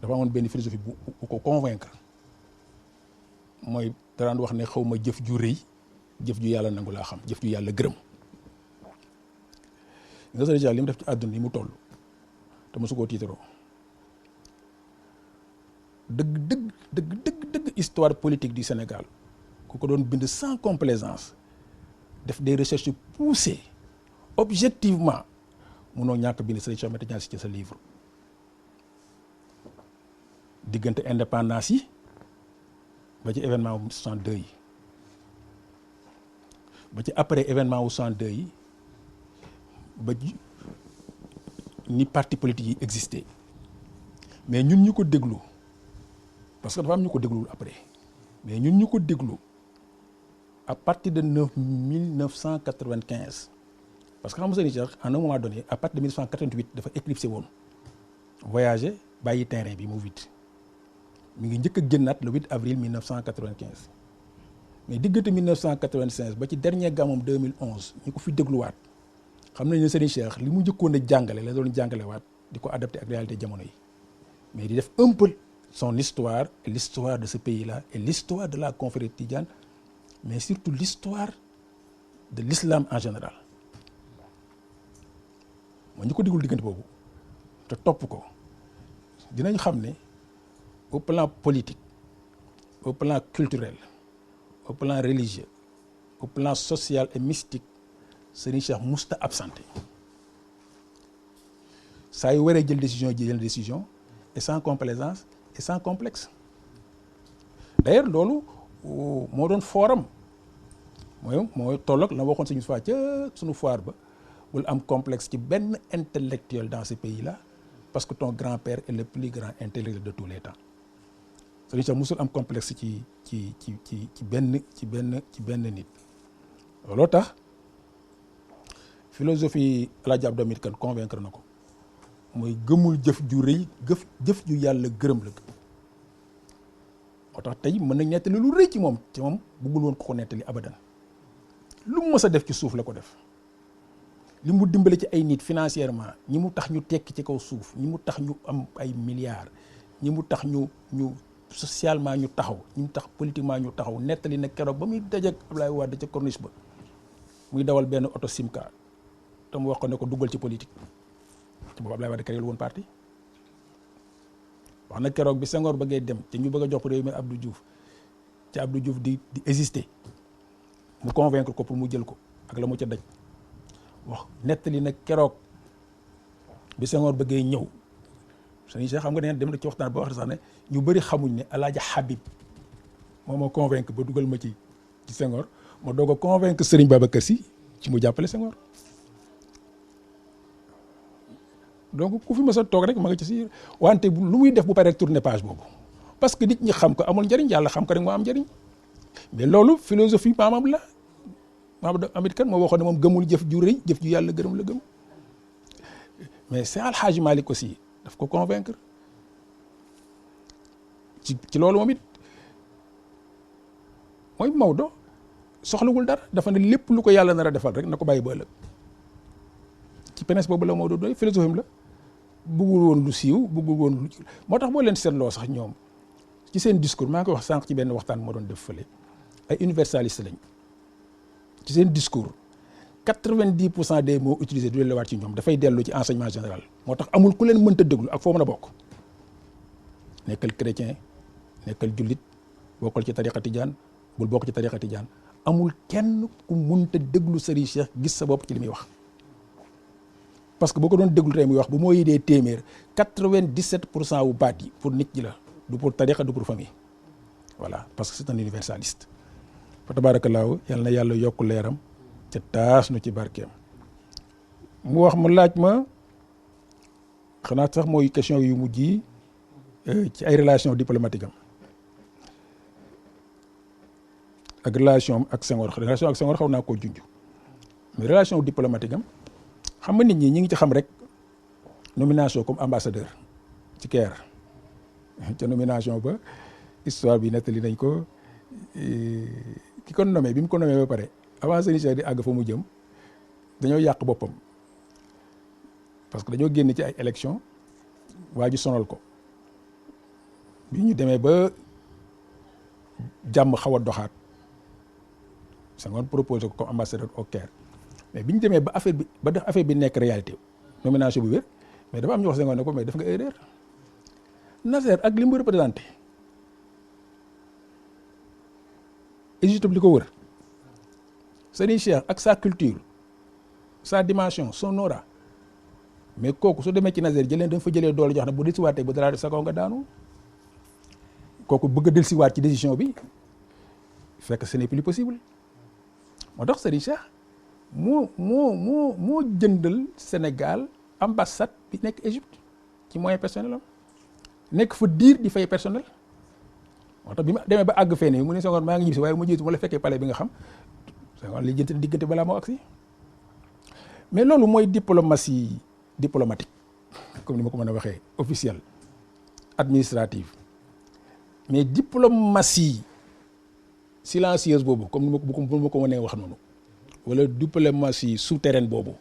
dafa amoon benn philosophie bu ko convaincre mooy daraan wax ne xaw ma jëf ju rëy jëf ju yàlla nangu laa xam jëf ju yàlla gërëm nga Serigne Cheikh li mu def ci àdduna yi mu toll te mosu koo tiitaroo dëgg histoire politique du Sénégal ku ko doon bind sans complaisance def des recherches poussées objectivement munoo ñàkk bind Serigne Cheikh Ahmed Tidiane Sy ci sa livre. diggante indépendance yi ba ci événement wu 62 yi ba ci après événement wu 62 yi ba ni parti politique yi existé mais ñun ñu ko déglu parce que dafa am ñu ko déglul après mais ñun ñu ko déglu à partir de 1995 parce que xam nga Serigne Cheikh à un moment donné à partir de 1988 dafa éclipsé woon voyager bàyyi terrain bi mu vite mi ngi njëkk a génnaat le 8 avril 1995 mais diggante 1996 ba ci dernier gàmmoom 2011 ñu ko fi dégluwaat xam nañ ne Serigne Cheikh li mu njëkkoon a jàngale la doon jàngalewaat di ko adapté ak réalité jamono yi mais di def un peu son histoire et l'histoire de ce pays-là et l'histoire de la confrérie tidiane mais surtout l'histoire de l'islam en général moo ñu ko déglu diggante boobu te topp ko dinañ xam ne au plan politique au plan culturel au plan religieux au plan social et mystique Serigne Cheikh musta absenté saa yu waree jël décision et sans complaisance et sans complexe d'ailleurs loolu moo doon fooram mooy tolloog la waxoon suñu fois ca suñu foire ba bul am complexe ci benn intellectuel dans ce pays-là parce que ton grand-père est le plus grand intellectuel de tous les temps Serigne Cheikh musul am complexe ci benn nit looloo tax philosophie El Hadj Abdou Hamid Kane convaincre na ko mooy gëmul jëf ju rëy jëf ju yàlla gërëm la moo tax tey mën nañ nettali lu rëy ci moom bëggul woon ko nettali abadan lu mu mës a def ci suuf la ko def li mu dimbale ci ay nit financièrement ñi mu tax ñu tekki ci kaw suuf ñi mu tax ñu am ay milliards ñi mu tax ñu socialement ñu taxaw ñi mu tax politiquement ñu taxaw nettali na keroog ba muy dajeek Ablaye Wade ca corniche ba muy dawal benn auto simka te mu wax ko ne ko duggal ci politique te boobu Ablaye Wade créé woon parti wax na keroog bi Senghor bëggee dem te ñu bëgg a jox réew mi Abdou Diouf ci Abdou Diouf di exister mu convaincre ko pour mu jël ko ak la mu ca daj wax nettali na keroog bi Senghor bëggee ñëw Serigne Cheikh xam nga ne dem na ci waxtaan ba wax sax ne ñu bëri xamuñ ne El Hadj Habib moo ma convaincre ba dugal ma ci Senghor ma doog a convaincre Serigne Babacar Sy ci mu jàppale Senghor donc ku fi ma sa toog rek ma nga ci si wante lu muy def bu paree tourner page boobu parce que nit ñi xam ko amul njëriñ yàlla xam ko rek moo am njëriñ mais loolu philosophie maamam la Abdou Hamid Kane moo waxoon ne moom gëmul jëf ju rëy jëf ju yàlla gërëm la gëm mais c'est Al Hadj Malick aussi daf ko convaincre ci loolu moom it mooy Maodo soxlawul dara dafa ne lépp lu ko yàlla nar a defal rek na ko bàyyi ba ëllëg ci penes boobu la Maodo doy philosophie la bëggul woon lu siiw bëggul woon lu moo tax boo leen seetloo sax ñoom ci seen discours maa ngi koy wax sànq ci benn waxtaan moo doon def fële ay universaliste lañ ci seen discours 90% des mots utilisés du leen la waat ci ñoom dafay dellu ci enseignement général moo tax amul ku leen mënta déglu ak foo mën a bokk nekkal chrétien nekkal jullit bokkal ci tariqa tijaan bul bokk ci tariqa tijaan amul kenn ku mënta déglu Serigne Cheikh gis sa bopp ci li muy wax parce que boo ko doon déglu tey muy wax bu moo yidee téeméer 97% wu baat yi pour nit ñi la du pour tariqa du pour famille voilà parce que c'est un universaliste fa tabaarakallaahu yal na yàlla yokk leeram te taas nu ci barkeem mu wax mu laaj ma xanaa sax mooy question yu mujj yi ci ay relation diplomatique am ak relation ak Senghor xaw naa koo junj mais relation diplomatique am xam nga nit ñi ngi ci xam rek nomination comme ambassadeur ci Caire ca nomination ba histoire bi nettali nañ ko ki ko nommé bi mu ko nommé ba pare avant Serigne Cheikh di àgg fa mu jëm dañoo yàq boppam parce que dañoo génn ci ay élection waa ji sonal ko bi ñu demee ba jàmm xaw a doxaat Senghor proposé ko comme ambassadeur au Caire mais bi ñu demee ba affaire bi nekk réalité nomination bu wér mais dafa am ñu wax Senghor ne ko mais def nga erreur Nasser ak li mu représenté Égypte li ko wër Serigne Cheikh ak sa culture sa dimension son aura mais kooku su demee ci Nazer jëleen dañ fa jëlee doole jox na bu dellusiwaatee bu dara sa kaw nga daanu kooku bëgg a dellusiwaat ci décision bi fekk ce n'est plus possible moo tax Serigne Cheikh moo jëndal Sénégal ambassade bi nekk Égypte ci moyen personnel am nekk fa diir di fay personnel moo tax bi ma demee ba àgg fee ne mu ne Senghor maa ngi ñibbi si waaye mu jiitu ma la fekkee palais bi nga xam Senghor li jënte diggante balaa moo agsi mais loolu mooy diplomatie diplomatique comme ni ma ko mën a waxee officielle administrative mais diplomatie silencieuse boobu comme ni ma ko mënee wax noonu wala diplomatie souterraine boobu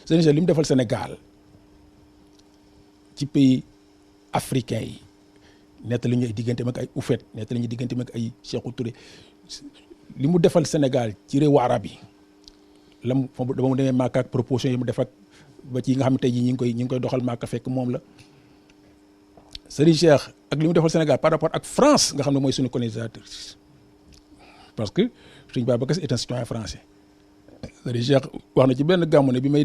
Sénégal li mu defal Sénégal ci pays africain yi nettali ñu ay digganteem ak ay Houphouët nettali ñu digganteem ak ay Sékou Touré li mu defal Sénégal ci réewu arab yi lam dama mu demee Màkka ak proposition yi mu def ak ba ci yi nga xam ne tey jii ñi ngi koy doxal Màkka fekk moom la Serigne Cheikh ak li mu defal Sénégal par rapport ak France nga xam ne mooy suñu colonisateur parce que Serigne Babacar Sy est un citoyen français Serigne Cheikh wax na ci benn gàmmu ne bi may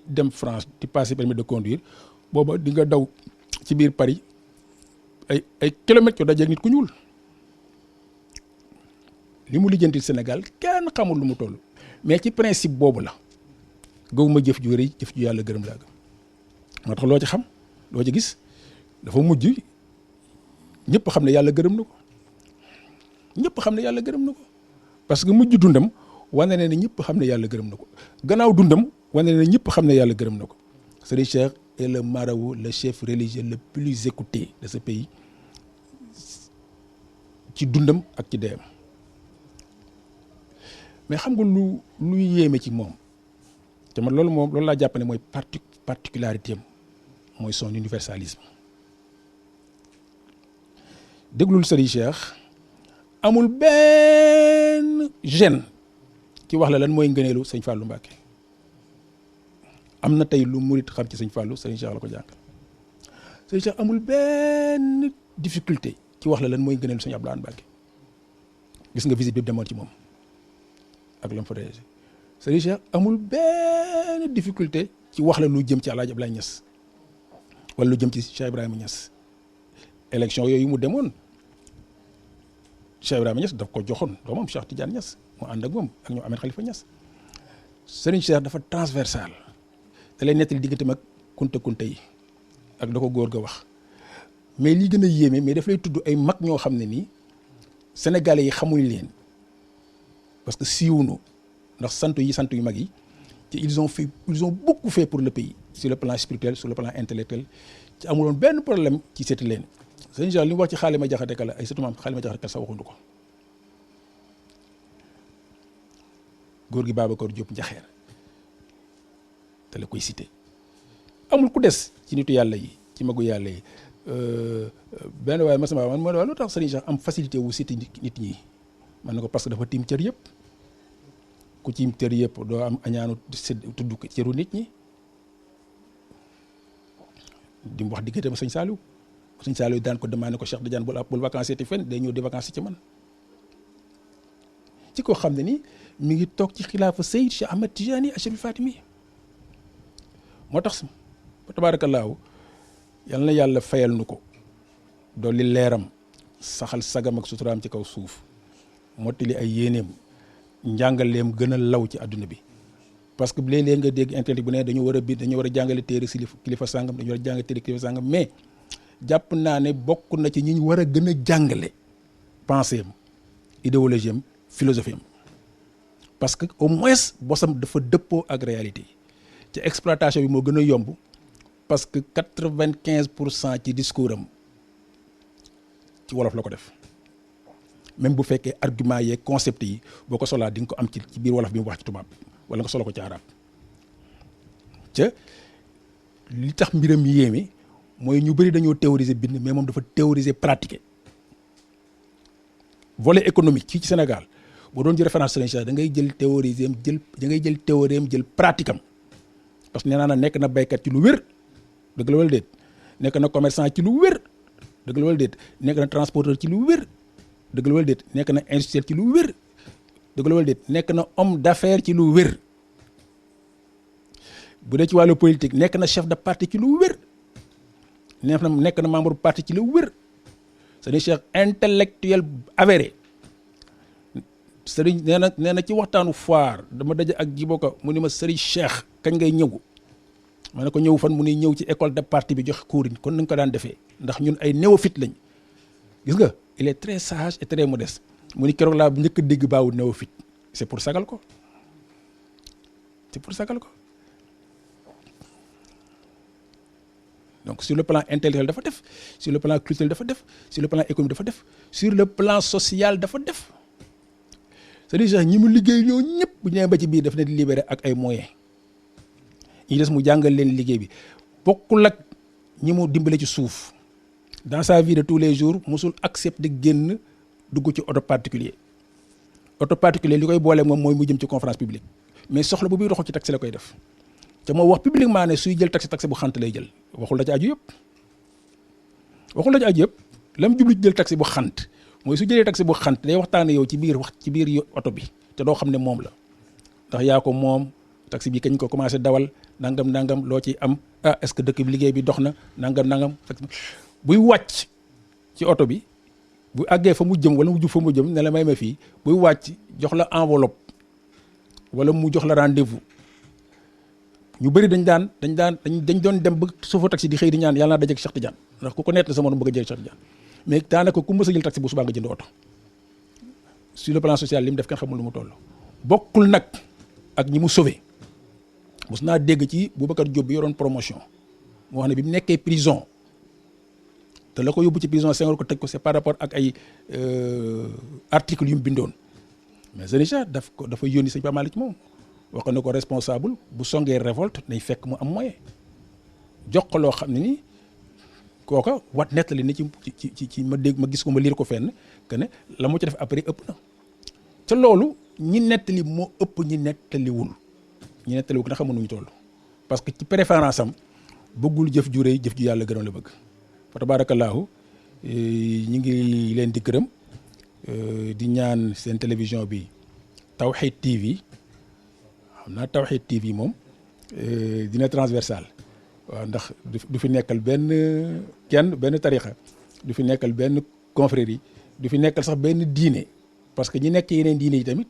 dem France di passer permis de conduire booba di nga daw ci biir Paris ay kilomètres yoo dajeeg nit ku ñuul li mu lijjantil Sénégal kenn xamul lu mu toll mais ci principe boobu la gëwuma jëf ju rëy jëf ju yàlla gërëm laa gëm moo tax loo ci xam loo ci gis dafa mujj ñëpp xam ne yàlla gërëm na ko ñëpp xam ne yàlla gërëm na ko parce que mujj dundam wane ne ñëpp xam ne yàlla gërëm na ko gannaaw dundam wane ne ñëpp xam ne yàlla gërëm na ko Serigne Cheikh est le marabout le chef religieux le plus écouté de ce pays ci dundam ak ci deyam mais xam nga lu yéeme ci moom te man loolu laa jàpp ne mooy particularité am mooy son universalisme déglul Serigne Cheikh amul benn gêne ci wax la lan mooy ngëneelu sëñ Fallou Mbacké am na tey lu murit xam ci sëñ Fallou Serigne Cheikh la ko jàngal Serigne Cheikh amul benn difficulté ci wax la lan mooy ngëneelu sëñ Abdoulaye Mbacké gis nga visite bi demoon ci moom ak lam fa réagé Serigne Cheikh amul benn difficulté ci wax la lu jëm ci El Hadj Abdoulaye Niass wala lu jëm ci Cheikh Ibrahima Niass élection yooyu mu demoon Cheikh Ibrahima Niass daf ko joxoon doomam Cheikh Tidiane Niass mu ànd ak moom ak ñoom Ahmed Khalifa Niass Serigne Cheikh dafa transversal da lay nettali digganteem ak kunta yi ak da ko góor ga wax mais li gën a yéeme mais daf lay tudd ay mag ñoo xam ne nii sénégalais yi xamuñ leen parce que siiwuñu ndax sant yu mag yi te ils ont beaucoup fait pour le pays sur le plan spirituel sur le plan intellectuel ci amuloon benn problème ci seeti leen Serigne Cheikh li mu wax ci Xaalima Jaxate Kala ay sëtu maam Xaalima Jaxate Kala sax waxuñu ko góor gi Babacar Diop Njaxeer te la koy cité amul ku des ci nitu yàlla yi ci magu yàlla yi benn waaye masama man moo lu tax Serigne Cheikh am facilité wu cité nit ñi man na ko parce que dafa tiim cër yëpp ku tiim cër yëpp doo am añaanu tudd cëru nit ñi di mu wax diggante ma sëñ Saliou daan ko demandé ko Cheikh Tidiane bul vacances ti fenn day ñëw di vacances ci man ci koo xam ne ni mi ngi toog ci xilaafa Seyd Cheikh Ahmed Tijani Achirul Fatimi moo tax tabaarakallaahu yal na yàlla fayal nu ko dolli leeram saxal sagam ak suturaam ci kaw suuf mottali ay yéeneem njàngaleem gën a law ci àdduna bi parce que léeg-léeg nga dégg internet bu ne dañu war a jàngale téere si kilifa sàngam dañu war a jàngale téere kilifa sàngam mais jàpp naa ne bokk na ci ñi ñu war a gën a jàngale pensée am idéologie am philosophie am parce que au moins bosam dafa dëppoo ak réalité ci exploitation bi moo gën a yomb parce que 95% ci discours am ci wolof la ko def même bu fekkee argument yeeg concept yi boo ko solaa di nga ko am ci biir wolof bi mu wax ci tubaab wala nga solo ko ci arab ca li tax mbiram yéeme mooy ñu bëri dañoo théoriser bind mais moom dafa théoriser pratiquer volet économique fii ci Sénégal boo doon jël référence Serigne Cheikh da ngay jël théoriser am jël théorie am jël pratique am parce que nee naa na nekk na baykat ci lu wér dëgg la wala déet nekk na commerçant ci lu wér dëgg la wala déet nekk na transporteur ci lu wér dëgg la wala déet nekk na industriel ci lu wér dëgg la wala déet nekk na homme d'affaires ci lu wér bu dee ci wàllu politique nekk na chef de parti ci lu wér nekk na membre parti ci lu wér Serigne Cheikh intellectuel avéré Serigne nee na ci waxtaanu foire dama daje ak Djiboka mu ni ma Serigne Cheikh kañ ngay ñëw ma ne ko ñëw fan mu ni ñëw ci école de parti bi joxe cours kon nañ ko daan defee ndax ñun ay néophyte lañ gis nga il est très sage et très modeste mu ni keroog laa njëkk a dégg baawu néophyte c'est pour sagal ko donc sur le plan intellectuel dafa def sur le plan culturel dafa def sur le plan économique dafa def sur le plan social dafa def c'est-à-dire ñi mu liggéey ñoo ñëpp bu ñu nee ba ci biir daf leen di libéré ak ay moyens ñi des mu jàngal leen liggéey bi bokkul ak ñi mu dimbale ci suuf dans sa vie de tous les jours musul accepter génn dugg ci auto particulier li koy boole moom mooy mu jëm ci conférence publique mais soxla bu muy doxal ci taxi la koy def te moo wax publiquement ne suy jël taxi bu xant lay jël waxul la ci aju yëpp lam jublu ci jël taxi bu xant mooy su jëlee taxi bu xant day waxtaane yow ci biir oto bi te doo xam ne moom la ndax yaa ko moom taxi bi kañ ko commencé dawal nangam loo ci am est-ce que dëkk bi liggéey bi dox na nangam buy wàcc ci oto bi bu àggee fa mu jëm wala mu jub fa mu jëm ne la may ma fii buy wàcc jox la enveloppe wala mu jox la rendez-vous ñu bëri dañ doon dem ba chauffeur taxi di xëy di ñaan yàlla naa dajeeg Cheikh Tidiane ndax ku ko nett sa morom bëgg a jël Cheikh Tidiane mais daanaka ku mës a jël taxi bu subaa nga jënd oto sur le plan social li mu def kenn xamul lu mu toll. bokkul nag ak ñi mu sauvé mos naa dégg ci Boubacar Diop bi yoroon promotion moo xam ne bi mu nekkee prison te la ko yóbbu ci prison Senghor ko tëj ko c'est par rapport ak ay articles yu mu bindoon mais Zénicha dafa yónni sëñ Pape Malick moom wax na ko responsable bu songee révolte nay fekk mu am moyen jox ko loo xam ne ni kooka wat nettali ni ci ma dégg ma gis ko ma liir ko fenn que ne la mu ci def après ëpp na te loolu ñi nettali moo ëpp ñi nettaliwul ko na xamu nuñu toll parce que ci préférence am bëggul jëf ju rëy jëf ju yàlla gërëm la bëgg fa tabaarakallaahu ñi ngi leen di gërëm di ñaan seen télévision bi Tawhid TV xam naa Tawhid TV moom dina transversal waaw ndax du fi nekkal benn tarixa du fi nekkal benn confrérie du fi nekkal sax benn diine parce que ñi nekk yeneen diine yi tamit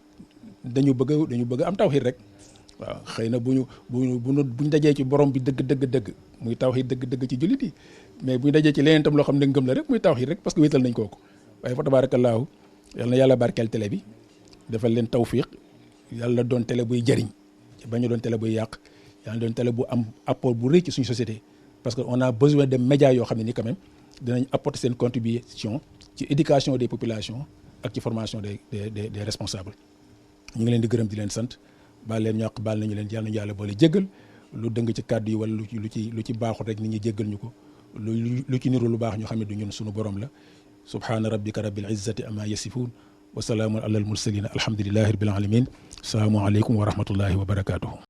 dañu bëgg am tawhid rek waaw xëy na buñu dajee ci borom bi dëgg muy tawhid dëgg ci jullit yi mais buñu dajee ci leneen tam loo xam ne ngëm la rek muy tawhid rek parce que wéetal nañ kooku waaye fa tabaarakallaahu yal na yàlla barkeel télé bi defal leen tawfiq yàlla doon télé buy jëriñ bañu doon télé buy yàq yàlla doon télé bu am apport bu rëy ci suñu société parce que on a besoin de médias yoo xam ne ni quand même dinañ apporter seen contribution ci éducation des populations ak ci formation des responsables ñu ngi leen di gërëm di leen sant baal leen ñàkk baal nañu leen yàlla nañu yàlla boole jéggal lu dëng ci kàddu yi wala lu ci baaxul rek nit ñi jéggal ñu ko lu ci niru lu baax ñu xam ne du ñun suñu borom la subhaana rabbika rabbil izzati amma yasifun wa salaamun alal mursalin alhamdulillahi rabbil alamin salaamu aleykum wa rahmatullahi wa barakatuhu